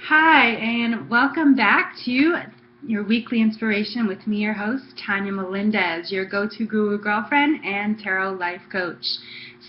Hi, and welcome back to your weekly inspiration with me, your host, Tonya Melendez, your go-to guru girlfriend and tarot life coach.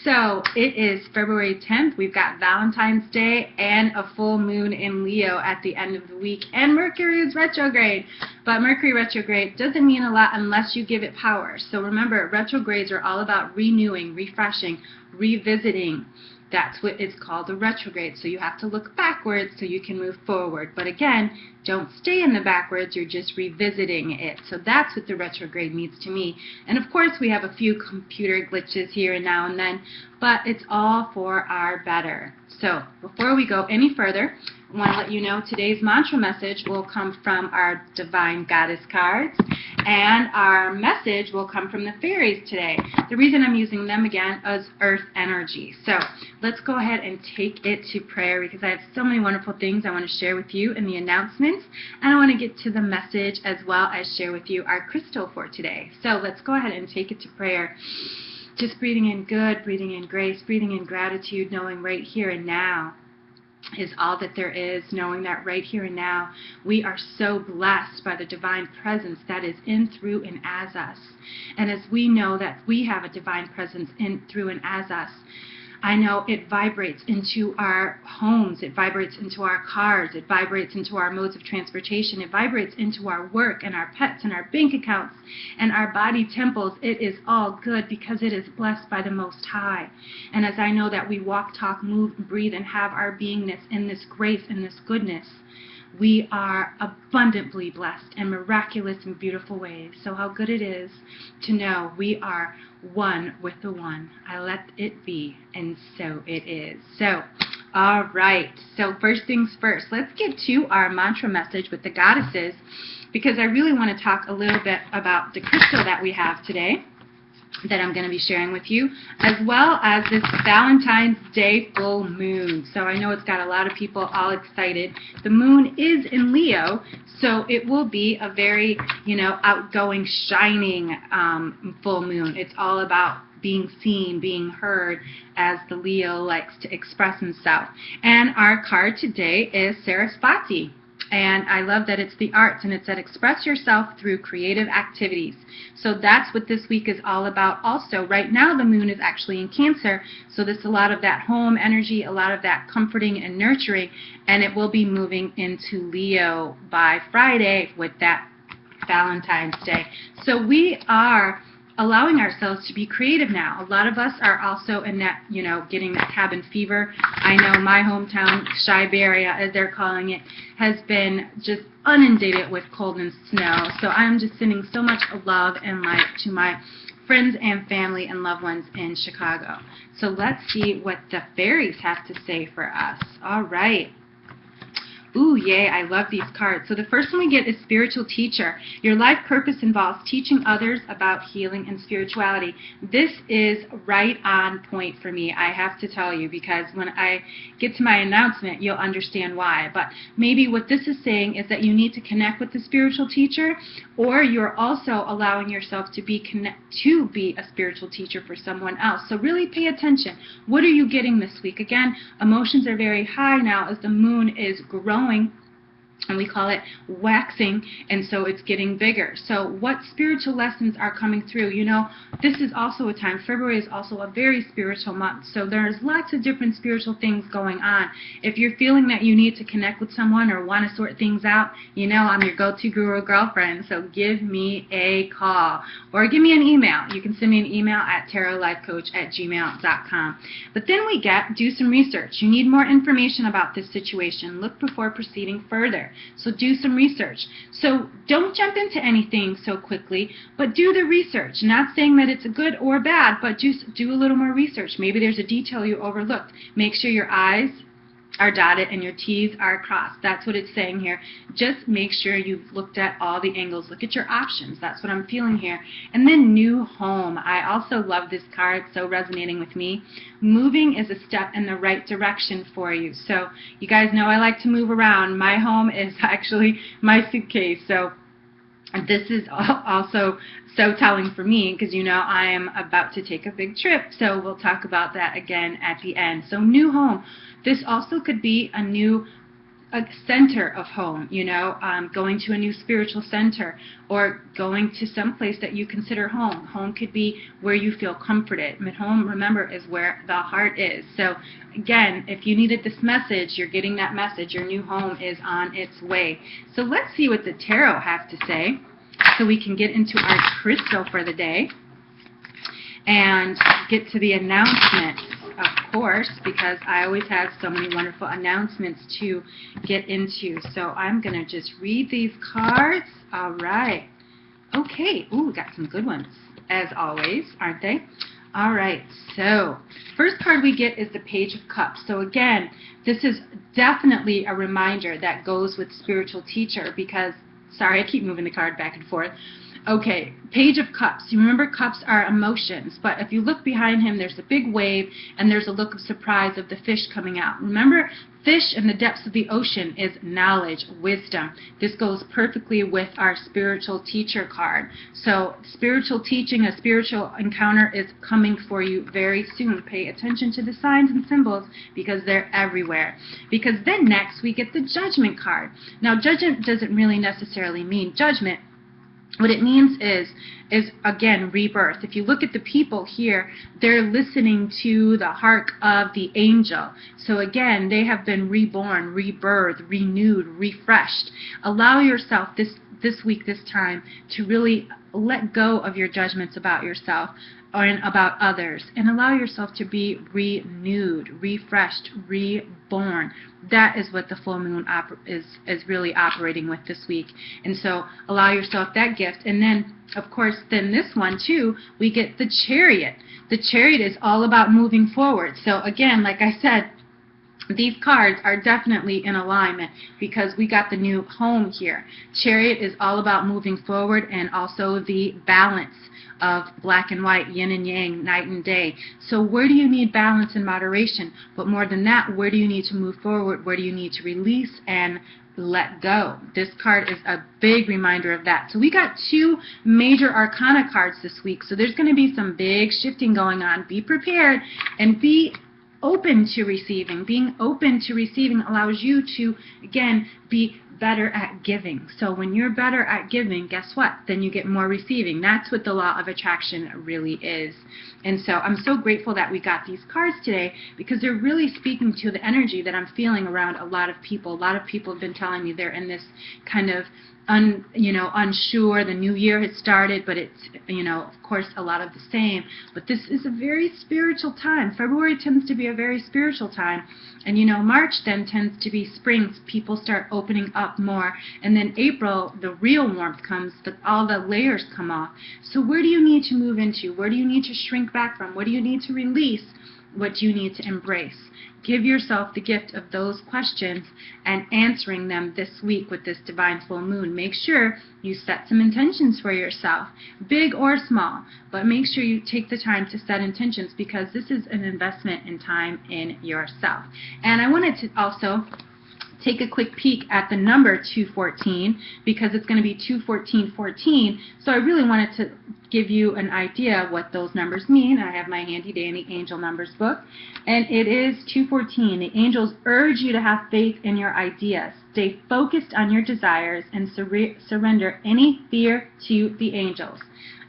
So it is February 10th. We've got Valentine's Day and a full moon in Leo at the end of the week, and Mercury is retrograde. But Mercury retrograde doesn't mean a lot unless you give it power. So remember, retrogrades are all about renewing, refreshing, revisiting. That's what it's called, a retrograde. So you have to look backwards so you can move forward. But again, don't stay in the backwards, you're just revisiting it. So that's what the retrograde means to me. And of course we have a few computer glitches here and now and then, but it's all for our better. So before we go any further, I want to let you know today's mantra message will come from our Divine Goddess cards, and our message will come from the fairies today. The reason I'm using them again is earth energy. So let's go ahead and take it to prayer, because I have so many wonderful things I want to share with you in the announcements, and I want to get to the message as well as share with you our crystal for today. So let's go ahead and take it to prayer. Just breathing in good, breathing in grace, breathing in gratitude, knowing right here and now is all that there is, knowing that right here and now we are so blessed by the divine presence that is in, through, and as us. And as we know that we have a divine presence in, through, and as us, I know it vibrates into our homes, it vibrates into our cars, it vibrates into our modes of transportation, it vibrates into our work and our pets and our bank accounts and our body temples. It is all good because it is blessed by the Most High. And as I know that we walk, talk, move, breathe, and have our beingness in this grace and this goodness, we are abundantly blessed in miraculous and beautiful ways. So how good it is to know we are one with the one. I let it be, and so it is. So, all right. So first things first, let's get to our mantra message with the goddesses, because I really want to talk a little bit about the crystal that we have today that I'm going to be sharing with you, as well as this Valentine's Day full moon. So I know it's got a lot of people all excited. The moon is in Leo, so it will be a very, outgoing, shining full moon. It's all about being seen, being heard, as the Leo likes to express himself. And our card today is Sarasvati. And I love that it's the arts, and it's that express yourself through creative activities. So that's what this week is all about also. Right now the moon is actually in Cancer, so there's a lot of that home energy, a lot of that comforting and nurturing, and it will be moving into Leo by Friday with that Valentine's Day. So we are allowing ourselves to be creative now. A lot of us are also in that, getting that cabin fever. I know my hometown, Siberia, as they're calling it, has been just inundated with cold and snow. So I'm just sending so much love and light to my friends and family and loved ones in Chicago. So let's see what the fairies have to say for us. All right. Ooh, yay, I love these cards. So the first one we get is Spiritual Teacher. Your life purpose involves teaching others about healing and spirituality. This is right on point for me, I have to tell you, because when I get to my announcement, you'll understand why. But maybe what this is saying is that you need to connect with the spiritual teacher, or you're also allowing yourself to be a spiritual teacher for someone else. So really pay attention. What are you getting this week? Again, emotions are very high now as the moon is growing, and we call it waxing, and so it's getting bigger. So what spiritual lessons are coming through? This is also a time, February is also a very spiritual month, so there's lots of different spiritual things going on. If you're feeling that you need to connect with someone or want to sort things out, I'm your go-to guru girlfriend, so give me a call or give me an email. You can send me an email at tarotlifecoach@gmail.com. But then we do some research. You need more information about this situation. Look before proceeding further. So do some research. So don't jump into anything so quickly, but do the research. Not saying that it's good or bad, but just do a little more research. Maybe there's a detail you overlooked. Make sure your I's are dotted and your T's are crossed. That's what it's saying here. Just make sure you've looked at all the angles. Look at your options. That's what I'm feeling here. And then new home. I also love this card. It's so resonating with me. Moving is a step in the right direction for you. So you guys know I like to move around. My home is actually my suitcase. So this is also so telling for me, because I am about to take a big trip, so we'll talk about that again at the end. So new home. This also could be a new a center of home, going to a new spiritual center or going to some place that you consider home. Home could be where you feel comforted. And home, remember, is where the heart is. So again, if you needed this message, you're getting that message. Your new home is on its way. So let's see what the tarot has to say so we can get into our crystal for the day and get to the announcements, of course, because I always have so many wonderful announcements to get into. So I'm going to just read these cards. All right. Okay. Ooh, we got some good ones, as always, aren't they? All right. So first card we get is the Page of Cups. So again, this is definitely a reminder that goes with spiritual teacher because, sorry, I keep moving the card back and forth. Okay, Page of Cups. You remember cups are emotions, but if you look behind him, there's a big wave, and there's a look of surprise of the fish coming out. Remember, fish in the depths of the ocean is knowledge, wisdom. This goes perfectly with our spiritual teacher card. So spiritual teaching, a spiritual encounter is coming for you very soon. Pay attention to the signs and symbols because they're everywhere. Because then next we get the Judgment card. Now, judgment doesn't really necessarily mean judgment. What it means is again, rebirth. If you look at the people here, they're listening to the hark of the angel. So again, they have been reborn, rebirthed, renewed, refreshed. Allow yourself this week, this time, to really let go of your judgments about yourself and about others, and allow yourself to be renewed, refreshed, reborn. That is what the full moon is really operating with this week. And so allow yourself that gift. And then, of course, then this one too, we get the Chariot. The Chariot is all about moving forward. So again, like I said, these cards are definitely in alignment because we got the new home here. Chariot is all about moving forward and also the balance of black and white, yin and yang, night and day. So where do you need balance and moderation? But more than that, where do you need to move forward? Where do you need to release and let go? This card is a big reminder of that. So we got two major arcana cards this week. So there's going to be some big shifting going on. Be prepared and be open to receiving. Being open to receiving allows you to, again, be better at giving. So when you're better at giving, guess what? Then you get more receiving. That's what the law of attraction really is. And so I'm so grateful that we got these cards today because they're really speaking to the energy that I'm feeling around a lot of people. A lot of people have been telling me they're in this kind of unsure. The new year has started, but it's, of course, a lot of the same. But this is a very spiritual time. February tends to be a very spiritual time. And, March then tends to be spring. People start opening up more. And then April, the real warmth comes. All the layers come off. So where do you need to move into? Where do you need to shrink back from? What do you need to release? What do you need to embrace? Give yourself the gift of those questions and answering them this week with this divine full moon. Make sure you set some intentions for yourself, big or small, but make sure you take the time to set intentions because this is an investment in time in yourself. And I wanted to also take a quick peek at the number 214 because it's going to be 21414. So I really wanted to give you an idea of what those numbers mean. I have my handy dandy angel numbers book, and it is 214. The angels urge you to have faith in your ideas. Stay focused on your desires and surrender any fear to the angels.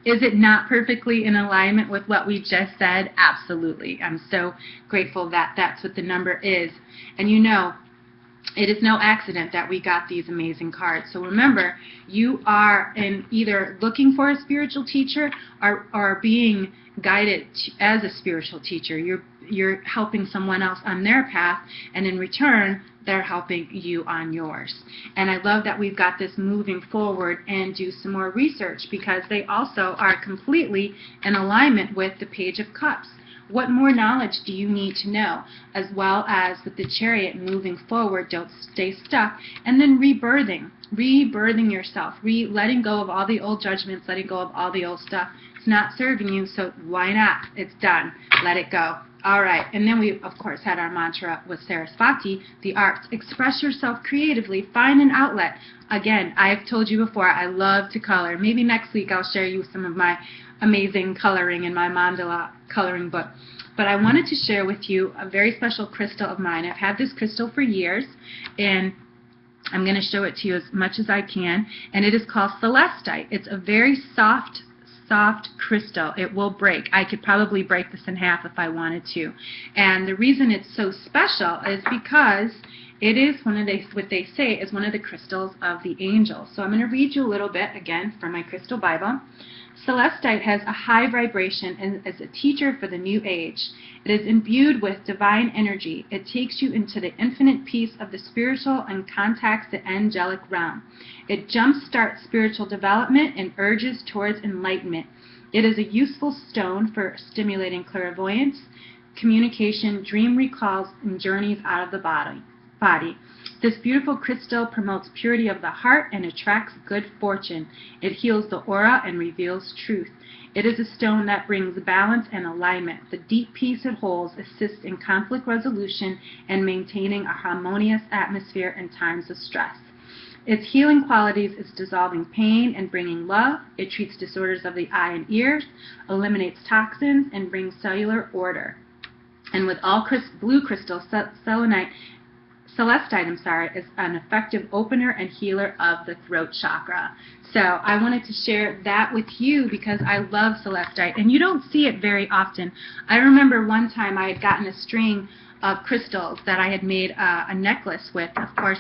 Is it not perfectly in alignment with what we just said? Absolutely. I'm so grateful that that's what the number is. And it is no accident that we got these amazing cards. So remember, you are either looking for a spiritual teacher or being guided as a spiritual teacher. You're helping someone else on their path, and in return, they're helping you on yours. And I love that we've got this moving forward and do some more research because they also are completely in alignment with the Page of Cups. What more knowledge do you need to know? As well as with the Chariot, moving forward, don't stay stuck. And then rebirthing yourself, letting go of all the old judgments, letting go of all the old stuff. It's not serving you, so why not? It's done. Let it go. All right, and then we, of course, had our mantra with Sarasvati, the arts. Express yourself creatively. Find an outlet. Again, I've told you before, I love to color. Maybe next week I'll share you some of my amazing coloring in my mandala coloring book. But I wanted to share with you a very special crystal of mine. I've had this crystal for years, and I'm going to show it to you as much as I can, and it is called celestite. It's a very soft crystal. It will break. I could probably break this in half if I wanted to. And the reason it's so special is because it is what they say is one of the crystals of the angels. So I'm going to read you a little bit again from my crystal Bible. Celestite has a high vibration and is a teacher for the new age. It is imbued with divine energy. It takes you into the infinite peace of the spiritual and contacts the angelic realm. It jumpstarts spiritual development and urges towards enlightenment. It is a useful stone for stimulating clairvoyance, communication, dream recalls, and journeys out of the body. This beautiful crystal promotes purity of the heart and attracts good fortune. It heals the aura and reveals truth. It is a stone that brings balance and alignment. The deep peace it holds assists in conflict resolution and maintaining a harmonious atmosphere in times of stress. Its healing qualities is dissolving pain and bringing love. It treats disorders of the eye and ears, eliminates toxins, and brings cellular order. And with all blue crystals, celestite, is an effective opener and healer of the throat chakra. So I wanted to share that with you because I love celestite, and you don't see it very often. I remember one time I had gotten a string of crystals that I had made a necklace with, of course,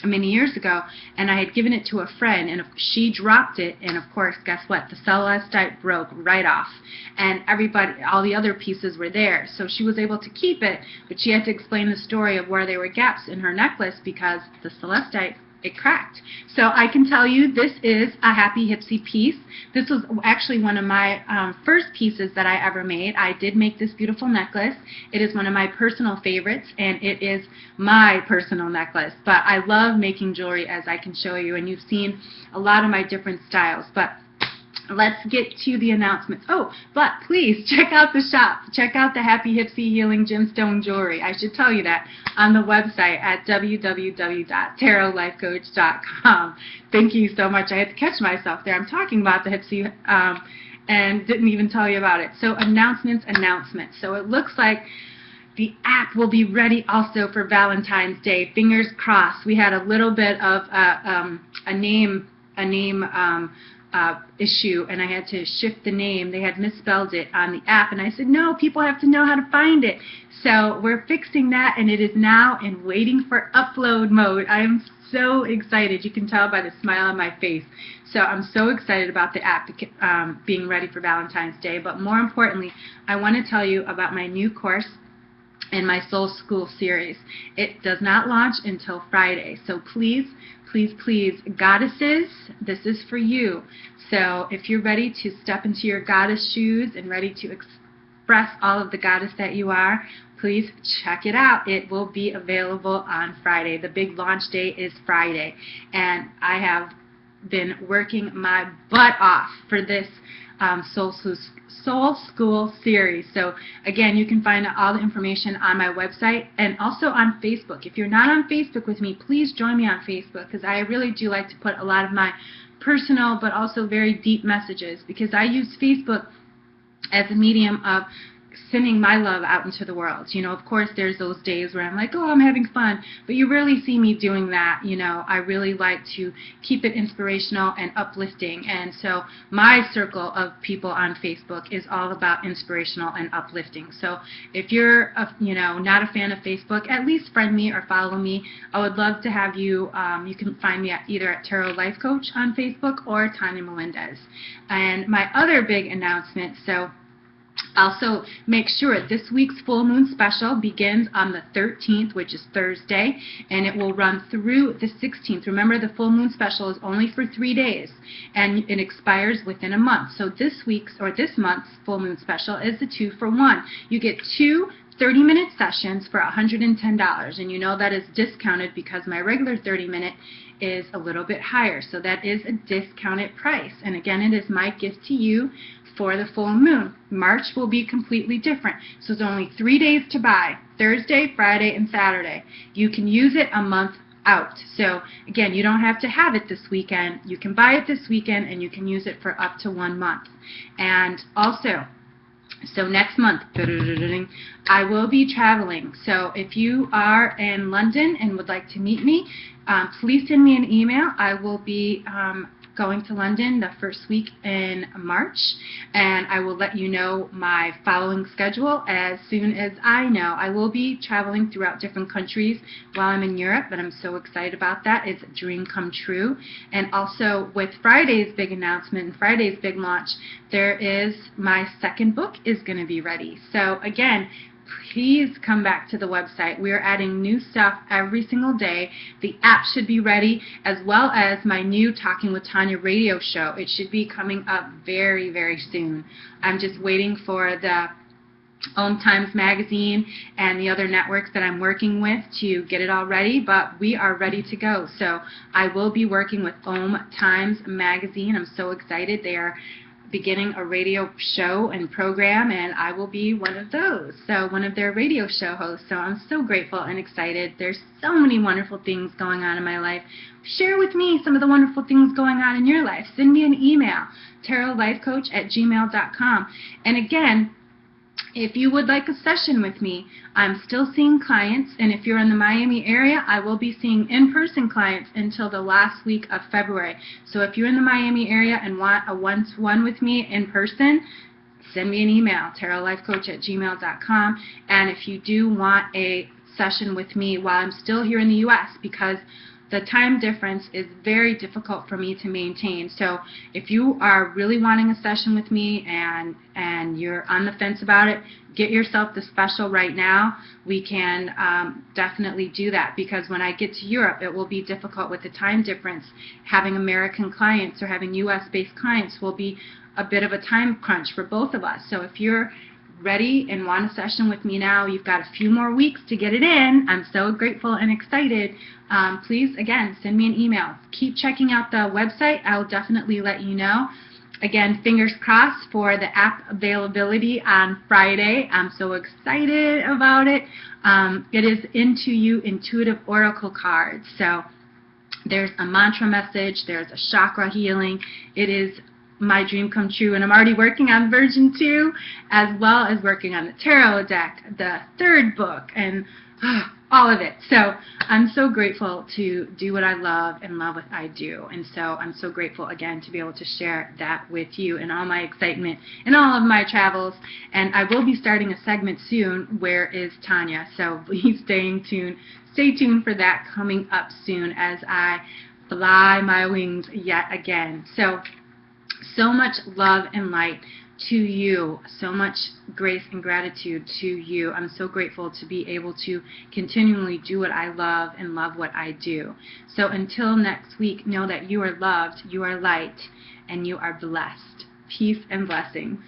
many years ago, and I had given it to a friend, and she dropped it, and of course, guess what? The celestite broke right off, and all the other pieces were there. So she was able to keep it, but she had to explain the story of where there were gaps in her necklace because the celestite, it cracked. So I can tell you this is a Happy Hipsy piece. This was actually one of my first pieces that I ever made. I did make this beautiful necklace. It is one of my personal favorites, and it is my personal necklace. But I love making jewelry, as I can show you, and you've seen a lot of my different styles. But let's get to the announcements. Oh, but please check out the shop. Check out the Happy Hipsy Healing Gemstone Jewelry. I should tell you that on the website at www.tarotlifecoach.com. Thank you so much. I had to catch myself there. I'm talking about the Hipsy and didn't even tell you about it. So announcements. So it looks like the app will be ready also for Valentine's Day. Fingers crossed. We had a little bit of a name issue, and I had to shift the name. They had misspelled it on the app, and I said, no, people have to know how to find it. So we're fixing that, and it is now in waiting for upload mode. I am so excited. You can tell by the smile on my face. So I'm so excited about the app being ready for Valentine's Day. But more importantly, I want to tell you about my new course in my Soul School series. It does not launch until Friday. So please, goddesses, this is for you. So if you're ready to step into your goddess shoes and ready to express all of the goddess that you are, please check it out. It will be available on Friday. The big launch day is Friday. And I have been working my butt off for this Soul School series. So again, you can find all the information on my website and also on Facebook. If you're not on Facebook with me, please join me on Facebook, because I really do like to put a lot of my personal but also very deep messages, because I use Facebook as a medium of sending my love out into the world. You know, of course, there's those days where I'm like, oh, I'm having fun, but you rarely see me doing that. You know, I really like to keep it inspirational and uplifting, and so my circle of people on Facebook is all about inspirational and uplifting. So if you're, not a fan of Facebook, at least friend me or follow me. I would love to have you. You can find me either at Tarot Life Coach on Facebook or Tonya Melendez. And my other big announcement, so also, make sure this week's full moon special begins on the 13th, which is Thursday, and it will run through the 16th. Remember, the full moon special is only for 3 days, and it expires within a month. So this month's full moon special is the 2-for-1. You get 2 30-minute sessions for $110, and you know that is discounted because my regular 30-minute is a little bit higher. So that is a discounted price, and again, it is my gift to you for the full moon. March will be completely different. So it's only 3 days to buy, Thursday, Friday, and Saturday. You can use it a month out. So again, you don't have to have it this weekend. You can buy it this weekend, and you can use it for up to 1 month. And also, so next month, I will be traveling. So if you are in London and would like to meet me, please send me an email. I will be going to London the first week in March, and I will let you know my following schedule as soon as I know. I will be traveling throughout different countries while I'm in Europe, but I'm so excited about that. It's a dream come true. And also with Friday's big announcement and Friday's big launch, there is my second book is going to be ready. So again, please come back to the website. We are adding new stuff every single day. The app should be ready, as well as my new Talking with Tonya radio show. It should be coming up very, very soon. I'm just waiting for the Times Magazine and the other networks that I'm working with to get it all ready, but we are ready to go. So I will be working with Times Magazine. I'm so excited. They are beginning a radio show and program, and I will be one of those, so one of their radio show hosts. So I'm so grateful and excited. There's so many wonderful things going on in my life. Share with me some of the wonderful things going on in your life. Send me an email, tarotlifecoach@gmail.com. And again, if you would like a session with me, I'm still seeing clients, and if you're in the Miami area, I will be seeing in-person clients until the last week of February. So if you're in the Miami area and want a one-to-one with me in person, send me an email, tarotlifecoach@gmail.com. And if you do want a session with me while I'm still here in the U.S., because the time difference is very difficult for me to maintain. So if you are really wanting a session with me and you're on the fence about it, get yourself the special right now. We can definitely do that, because when I get to Europe, it will be difficult with the time difference. Having American clients or having U.S.-based clients will be a bit of a time crunch for both of us. So if you're ready and want a session with me now, you've got a few more weeks to get it in. I'm so grateful and excited. Please, again, send me an email. Keep checking out the website. I'll definitely let you know. Again, fingers crossed for the app availability on Friday. I'm so excited about it. It is Into You Intuitive Oracle cards. So there's a mantra message. There's a chakra healing. It is my dream come true, and I'm already working on version 2, as well as working on the tarot deck, the third book, and all of it. So I'm so grateful to do what I love and love what I do, and so I'm so grateful again to be able to share that with you and all my excitement and all of my travels. And I will be starting a segment soon, Where is Tonya? So please stay tuned for that coming up soon as I fly my wings yet again. So much love and light to you, so much grace and gratitude to you. I'm so grateful to be able to continually do what I love and love what I do. So until next week, know that you are loved, you are light, and you are blessed. Peace and blessings.